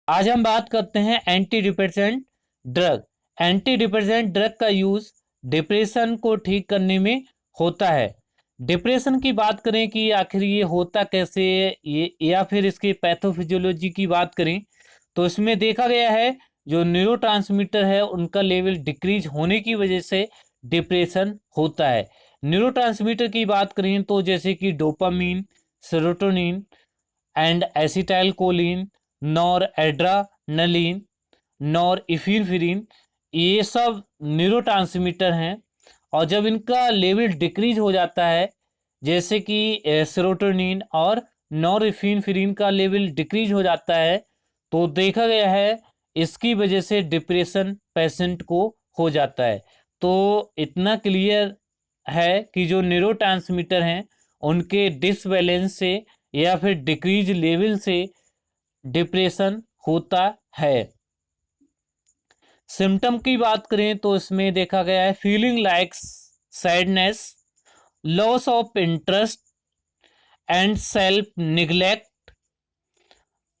आज हम बात करते हैं anti depressant drug. Anti depressant drug का यूज डिप्रेशन को ठीक करने में होता है। डिप्रेशन की बात करें कि आखिर ये होता कैसे है, ये या फिर इसकी पैथोफिजियोलॉजी की बात करें तो इसमें देखा गया है जो न्यूरोट्रांसमीटर है उनका लेवल डिक्रीज होने की वजह से डिप्रेशन होता है। न्यूरोट्रांसमीटर की बात करें तो जैसे कि dopamine, serotonin and acetylcholine, noradrenaline, norepinephrine, ये सब न्यूरोट्रांसमीटर हैं। और जब इनका लेवल डिक्रीज हो जाता है जैसे कि सेरोटोनिन और नॉरएपिनेफ्रिन का लेवल डिक्रीज हो जाता है तो देखा गया है इसकी वजह से डिप्रेशन पेशेंट को हो जाता है। तो इतना क्लियर है कि जो न्यूरोट्रांसमीटर हैं उनके डिसबैलेंस से या फिर डिक्रीज लेवल से डिप्रेशन होता है। सिम्टम की बात करें तो इसमें देखा गया है feeling like sadness, loss of interest and self neglect,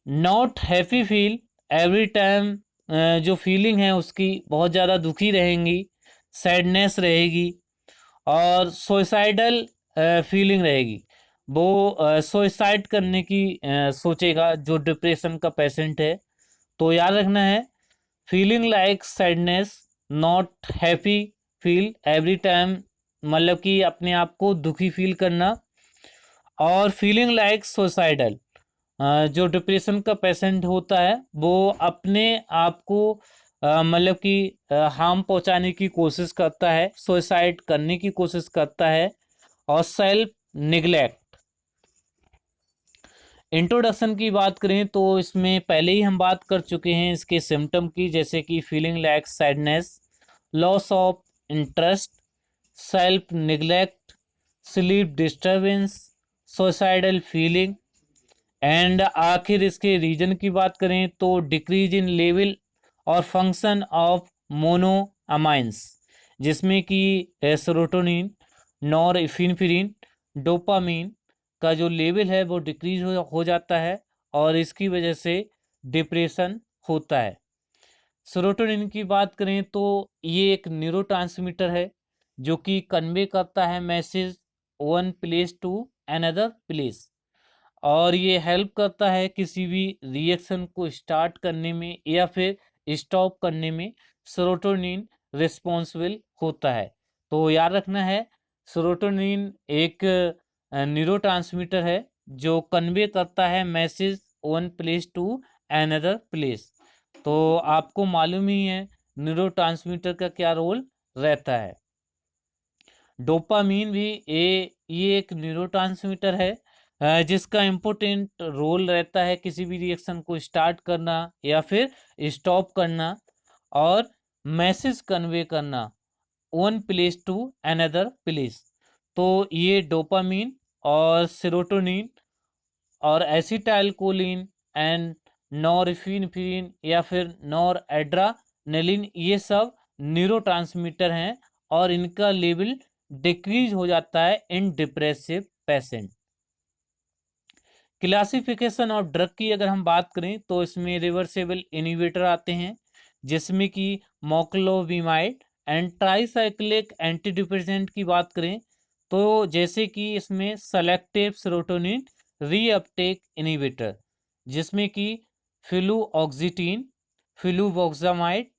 not happy feel every time. जो फीलिंग है उसकी बहुत ज़्यादा दुखी रहेंगी, सैडनेस रहेगी और सुसाइडल फीलिंग रहेगी। वो सुसाइड करने की सोचेगा जो डिप्रेशन का पेशेंट है। तो याद रखना है feeling like sadness, not happy feel every time, मतलब कि अपने आप को दुखी फील करना, और फीलिंग लाइक सुसाइडल, जो डिप्रेशन का पेशेंट होता है वो अपने आप को मतलब कि हार्म पहुंचाने की कोशिश करता है, सुसाइड करने की कोशिश करता है। और सेल्फ निग्लेक्ट। इंट्रोडक्शन की बात करें तो इसमें पहले ही हम बात कर चुके हैं इसके सिम्टम की, जैसे कि feeling like sadness, loss of interest, self neglect, sleep disturbance, suicidal feeling. And आखिर इसके रीजन की बात करें तो डिक्रीज इन लेवल और फंक्शन ऑफ मोनोअमाइंस, जिसमें कि सेरोटोनिन, नॉरएपिनेफ्रिन, डोपामीन का जो लेवल है वो डिक्रीज हो जाता है और इसकी वजह से डिप्रेशन होता है। सेरोटोनिन की बात करें तो ये एक न्यूरोट्रांसमीटर है जो कि कन्वे करता है message one place to another place, और ये हेल्प करता है किसी भी रिएक्शन को स्टार्ट करने में या फिर स्टॉप करने में। सेरोटोनिन रिस्पॉन्सिबल होता है। तो याद रखना है सेरोटोनिन एक न्यूरोट्रांसमीटर है जो कन्वे करता है message one place to another place. तो आपको मालूम ही है न्यूरोट्रांसमीटर का क्या रोल रहता है। डोपामीन भी ये एक न्यूरोट्रांसमीटर है जिसका इम्पोर्टेंट रोल रहता है किसी भी रिएक्शन को स्टार्ट करना या फिर स्टॉप करना और मैसेज कन्वे करना one place to another place. तो ये डोपामीन और सेरोटोनिन और एसिटाइलकोलिन एंड नॉरएपिनेफ्रिन या फिर नॉर एड्रानलिन ये सब न्यूरोट्रांसमीटर हैं और इनका लेवल डिक्रीज हो जाता है in depressive patient. Classification of drug की अगर हम बात करें तो इसमें रिवर्सेबल इनहिबिटर आते हैं जिसमें कि मोक्लोविमाइड एंड ट्राइसाइक्लिक एंटीडिप्रेसेंट की बात करें तो जैसे कि इसमें सेलेक्टिव सेरोटोनिन रीअपटेक इनहिबिटर जिसमें कि फ्लूऑक्सीटीन, फ्लूवोक्सामाइड,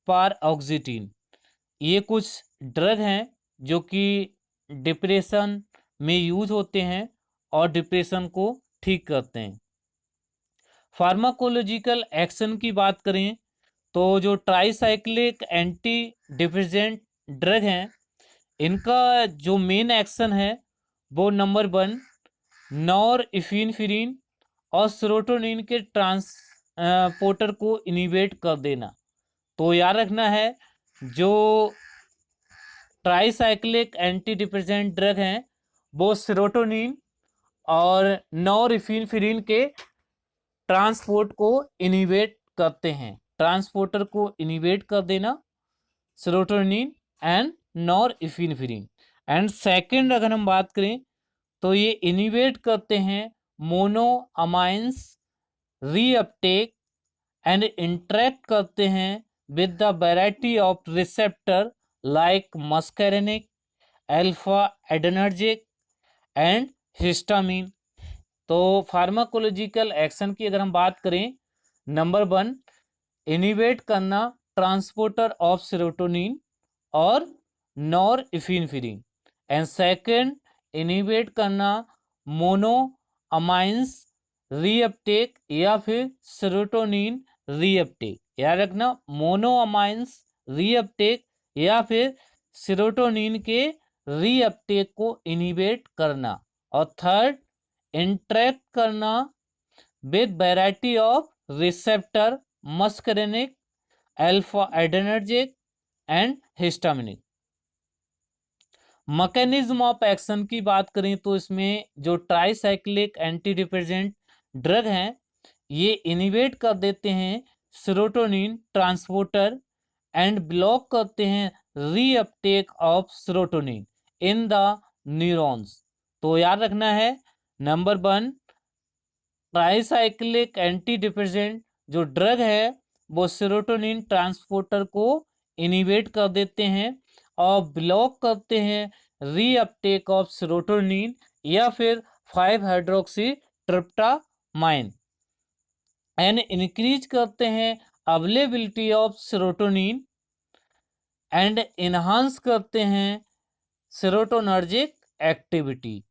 पारऑक्सीटीन, ये कुछ ड्रग हैं जो कि डिप्रेशन में यूज होते हैं और डिप्रेशन को ठीक करते हैं। फार्माकोलॉजिकल एक्शन की बात करें तो जो ट्राइसाइक्लिक एंटी डिप्रेसेंट ड्रग हैं इनका जो मेन एक्शन है वो नंबर 1 नॉरएपिनेफ्रिन और सेरोटोनिन के ट्रांसपोर्टर को इनिवेट कर देना। तो याद रखना है जो ट्राइसाइक्लिक एंटी डिप्रेसेंट ड्रग हैं वो सेरोटोनिन और नॉरएपिनेफ्रिन के ट्रांसपोर्ट को इनिवेट करते हैं। ट्रांसपोर्टर को इनिवेट कर देना serotonin and norepinephrine. And second अगर हम बात करें तो ये इनिवेट करते हैं मोनोअमाइंस रीअपटेक एंड इंटरेक्ट करते हैं with the variety of receptor like muscarinic, alpha adrenergic and histamine. तो फार्माकोलॉजिकल एक्शन की अगर हम बात करें, नंबर 1 इनिवेट करना ट्रांसपोर्टर ऑफ सेरोटोनिन और नॉर इफिनफ्रिन, एंड सेकंड इनिवेट करना मोनो अमाइंस रीअपटेक या फिर सेरोटोनिन रीअपटेक। याद रखना, मोनो अमाइंस रीअपटेक या फिर सेरोटोनिन के रीअपटेक को इनिवेट करना। और थर्ड इंटरेक्ट करना with variety of receptor muscarinic, alpha adrenergic and histaminic. Mechanism of action की बात करें तो इसमें जो ट्राइसाइक्लिक एंटी डिप्रेसेंट ड्रग हैं ये इनिवेट कर देते हैं सेरोटोनिन ट्रांसपोर्टर एंड ब्लॉक करते हैं reuptake of serotonin in the neurons. तो याद रखना है, नंबर 1 ट्राइसाइक्लिक एंटी डिप्रेसेंट जो ड्रग है वो सेरोटोनिन ट्रांसपोर्टर को इनिवेट कर देते हैं और ब्लॉक करते हैं रीअपटेक ऑफ सेरोटोनिन या फिर 5 हाइड्रोक्सी ट्रिप्टामाइन, एंड इंक्रीज करते हैं availability of serotonin and enhance करते हैं सेरोटोनर्जिक एक्टिविटी।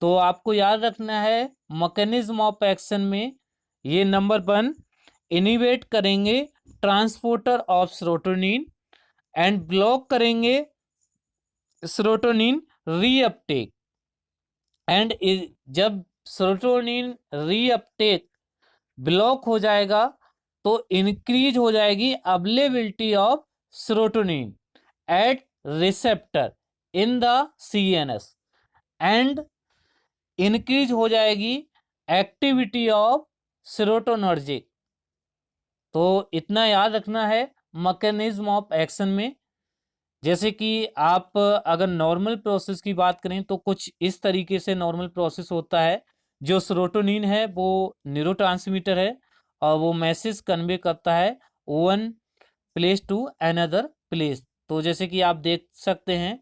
तो आपको याद रखना है मैकेनिज्म ऑफ एक्शन में ये नंबर 1 इनिवेट करेंगे transporter of serotonin and block करेंगे सेरोटोनिन रीअपटेक, एंड जब सेरोटोनिन रीअपटेक ब्लॉक हो जाएगा तो इंक्रीज हो जाएगी availability of serotonin at receptor in the CNS and increase हो जाएगी एक्टिविटी ऑफ सेरोटोनर्जिक। तो इतना याद रखना है मैकेनिज्म ऑफ एक्शन में। जैसे कि आप अगर नॉर्मल प्रोसेस की बात करें तो कुछ इस तरीके से नॉर्मल प्रोसेस होता है। जो सेरोटोनिन है वो न्यूरोट्रांसमीटर है और वो मैसेज कन्वे करता है one place to another place. तो जैसे कि आप देख सकते हैं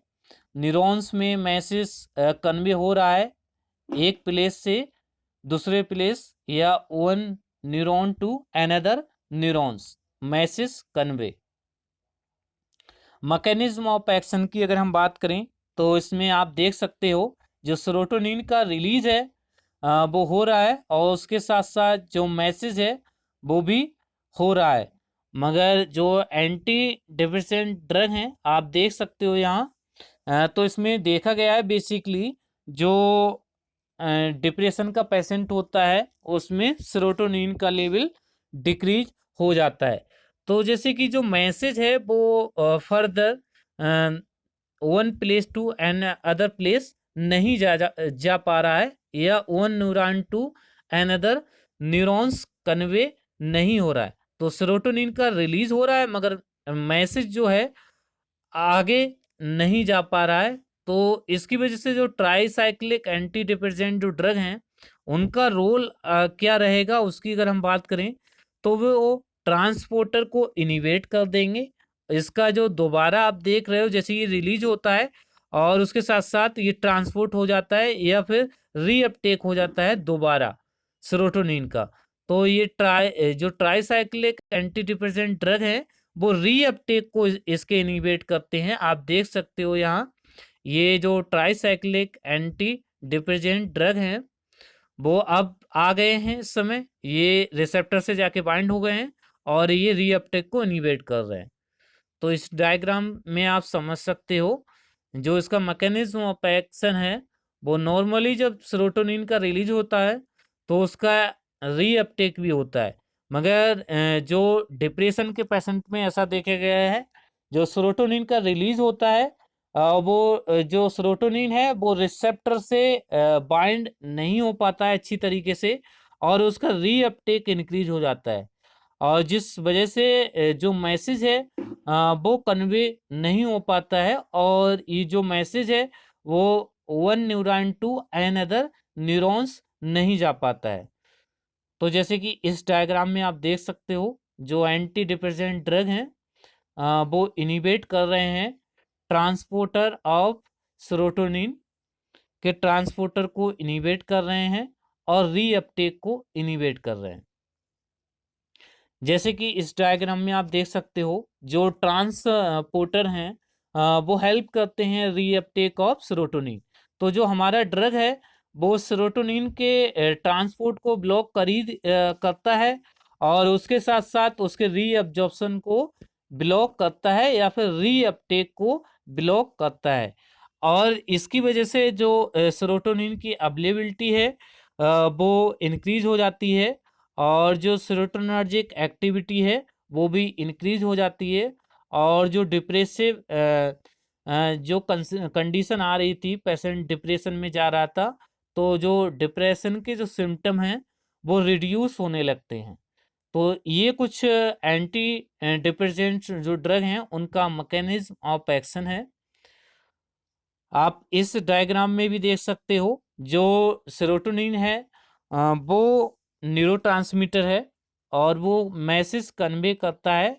न्यूरॉन्स में मैसेज कन्वे हो रहा है एक प्लेस से दूसरे प्लेस या one neuron to another neurons, message convey. Mechanism of action की अगर हम बात करें तो इसमें आप देख सकते हो जो सेरोटोनिन का रिलीज है वो हो रहा है और उसके साथ साथ जो मैसेज है वो भी हो रहा है। मगर जो एंटी डिप्रेसेंट ड्रग हैं आप देख सकते हो यहाँ तो इसमें देखा गया है बेसिकली जो डिप्रेशन का पेशेंट होता है उसमें सेरोटोनिन का लेवल डिक्रीज हो जाता है। तो जैसे कि जो मैसेज है वो further one place to another place नहीं जा पा रहा है या one neuron to another neurons convey नहीं हो रहा है। तो सेरोटोनिन का रिलीज हो रहा है मगर मैसेज जो है आगे नहीं जा पा रहा है। तो इसकी वजह से जो ट्राइसाइक्लिक एंटी डिप्रेसेंट जो ड्रग हैं उनका रोल क्या रहेगा उसकी अगर हम बात करें तो वो ट्रांसपोर्टर को इनिवेट कर देंगे। इसका जो दोबारा आप देख रहे हो जैसे ये रिलीज होता है और उसके साथ साथ ये ट्रांसपोर्ट हो जाता है या फिर रीअपटेक हो जाता है दोबारा सेरोटोनिन का। तो ये जो ट्राइसाइक्लिक एंटी डिप्रेसेंट ड्रग है वो रीअपटेक को इसके इनिवेट करते हैं। आप देख सकते हो यहाँ ये जो ट्राइसाइक्लिक एंटी डिप्रेसेंट ड्रग हैं वो अब आ गए हैं इस समय, ये रिसेप्टर से जाके बाइंड हो गए हैं और ये रीअपटेक को इनिवेट कर रहे हैं। तो इस डायग्राम में आप समझ सकते हो जो इसका मैकेनिज्म ऑफ एक्शन है वो नॉर्मली जब सेरोटोनिन का रिलीज होता है तो उसका रीअपटेक भी होता है। मगर जो डिप्रेशन के पेशेंट में ऐसा देखा गया है जो सेरोटोनिन का रिलीज होता है वो जो सेरोटोनिन है वो रिसेप्टर से बाइंड नहीं हो पाता है अच्छी तरीके से और उसका रीअपटेक इंक्रीज हो जाता है और जिस वजह से जो मैसेज है वो कन्वे नहीं हो पाता है और ये जो मैसेज है वो one neuron to another neurons नहीं जा पाता है। तो जैसे कि इस डायग्राम में आप देख सकते हो जो एंटी डिप्रेसेंट ड्रग हैं वो इनिबिट कर रहे हैं ट्रांसपोर्टर ऑफ सेरोटोनिन के ट्रांसपोर्टर को इनिबिट कर रहे हैं और रीअपटेक को इनिबिट कर रहे हैं। जैसे कि इस डायग्राम में आप देख सकते हो जो ट्रांसपोर्टर हैं वो हेल्प करते हैं रीअपटेक ऑफ सेरोटोनिन। तो जो हमारा ड्रग है वो सेरोटोनिन के ट्रांसपोर्ट को ब्लॉक करता है और उसके साथ साथ उसके रीअब्जॉर्प्शन को ब्लॉक करता है या फिर रीअपटेक को ब्लॉक करता है। और इसकी वजह से जो सेरोटोनिन की अवेलेबिलिटी है वो इंक्रीज हो जाती है और जो सेरोटोनर्जिक एक्टिविटी है वो भी इंक्रीज हो जाती है। और जो डिप्रेसिव जो कंडीशन आ रही थी, पेशेंट डिप्रेशन में जा रहा था, तो जो डिप्रेशन के जो सिम्टम हैं वो रिड्यूस होने लगते हैं। तो ये कुछ एंटी डिप्रेसेंट जो ड्रग हैं उनका मैकेनिज्म ऑफ एक्शन है। आप इस डायग्राम में भी देख सकते हो जो सेरोटोनिन है वो न्यूरोट्रांसमीटर है और वो मैसेज कन्वे करता है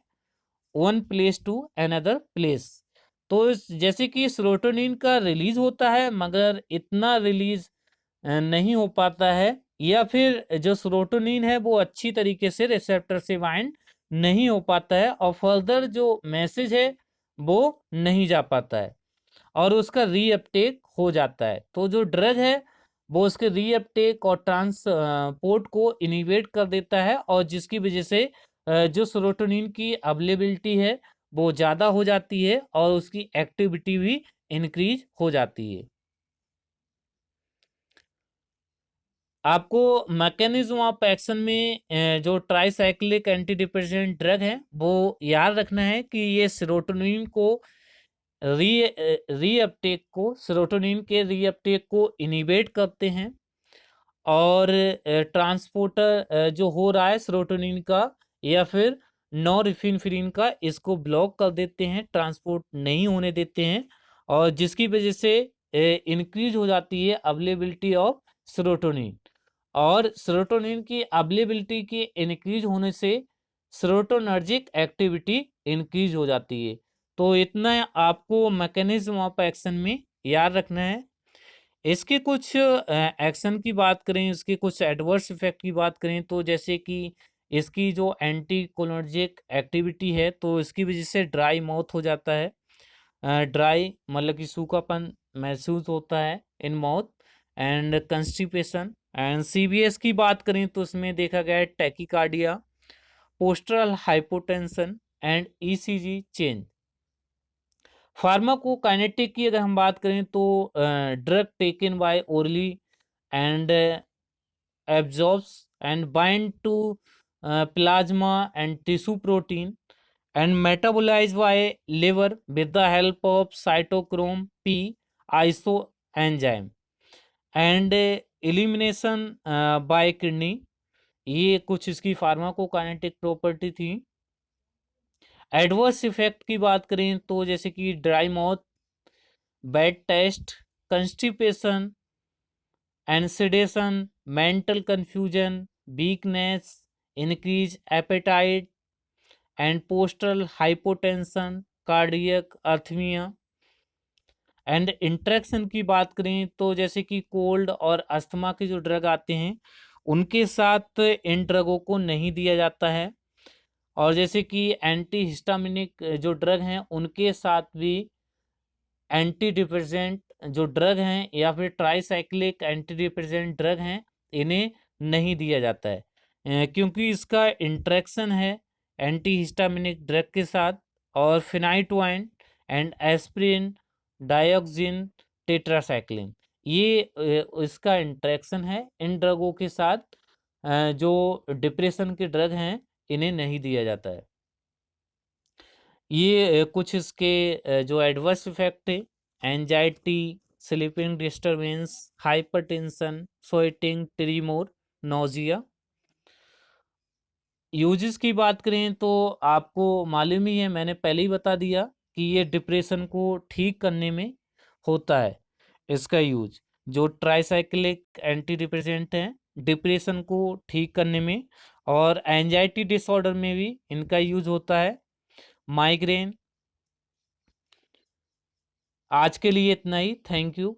one place to another place. तो जैसे कि सेरोटोनिन का रिलीज होता है मगर इतना रिलीज नहीं हो पाता है या फिर जो सेरोटोनिन है वो अच्छी तरीके से रिसेप्टर से बाइंड नहीं हो पाता है और फर्दर जो मैसेज है वो नहीं जा पाता है और उसका रीअपटेक हो जाता है। तो जो ड्रग है वो उसके रीअपटेक और ट्रांसपोर्ट को इनिवेट कर देता है और जिसकी वजह से जो सेरोटोनिन की अवेलेबिलिटी है वो ज़्यादा हो जाती है और उसकी एक्टिविटी भी इंक्रीज हो जाती है। आपको मैकेनिज्म ऑफ एक्शन में जो ट्राइसाइक्लिक एंटी डिप्रेसेंट ड्रग है वो याद रखना है कि ये सेरोटोनिन को रीअपटेक को सेरोटोनिन के रीअपटेक को इनिबेट करते हैं और ट्रांसपोर्टर जो हो रहा है सेरोटोनिन का या फिर नॉरएपिनेफ्रिन का इसको ब्लॉक कर देते हैं, ट्रांसपोर्ट नहीं होने देते हैं और जिसकी वजह से इंक्रीज हो जाती है अवेलेबिलिटी ऑफ सेरोटोनिन। और सेरोटोनिन की अवेलेबिलिटी के इंक्रीज होने से सेरोटोनर्जिक एक्टिविटी इंक्रीज हो जाती है। तो इतना आपको मैकेनिज्म ऑफ एक्शन में याद रखना है। इसके कुछ एक्शन की बात करें, इसके कुछ एडवर्स इफेक्ट की बात करें तो जैसे कि इसकी जो एंटी कोलिनर्जिक एक्टिविटी है तो इसकी वजह से ड्राई माउथ हो जाता है। ड्राई मतलब कि सूखापन महसूस होता है in mouth and constipation. And CBS की बात करें तो इसमें देखा गया है tachycardia, postural hypotension and ECG change. Pharmacokinetic की अगर हम बात करें तो drug taken by orally and absorbs and bind to plasma and tissue protein and metabolized by liver with the help of cytochrome P isoenzyme and elimination by kidney। ये कुछ इसकी pharmacokinetic property थी। एडवर्स इफेक्ट की बात करें तो जैसे कि dry mouth, bad taste, constipation and sedation, mental confusion, weakness, increased appetite, and postural hypotension, cardiac arrhythmia। And interaction की बात करें तो जैसे कि कोल्ड और अस्थमा के जो ड्रग आते हैं उनके साथ इन ड्रगों को नहीं दिया जाता है और जैसे कि एंटी हिस्टामिनिक जो ड्रग हैं उनके साथ भी एंटी डिप्रेसेंट जो ड्रग हैं या फिर ट्राईसाइक्लिक एंटी डिप्रेसेंट ड्रग हैं इन्हें नहीं दिया जाता है क्योंकि इसका इंट्रैक्शन है एंटी हिस्टामिनिक ड्रग के साथ और फिनाइटोइन एंड एस्प्रिन डायोक्सिन टेट्रासाइक्लिन ये इसका इंट्रैक्शन है इन ड्रगों के साथ। जो डिप्रेशन के ड्रग हैं इन्हें नहीं दिया जाता है। ये कुछ इसके जो एडवर्स इफेक्ट है anxiety, sleeping disturbance, hypertension, sweating, tremor, nausea. Uses की बात करें तो आपको मालूम ही है, मैंने पहले ही बता दिया कि ये डिप्रेशन को ठीक करने में होता है इसका यूज। जो ट्राईसाइक्लिक एंटी डिप्रेसेंट हैं डिप्रेशन को ठीक करने में और एंजाइटी डिसऑर्डर में भी इनका यूज होता है, माइग्रेन। आज के लिए इतना ही, थैंक यू।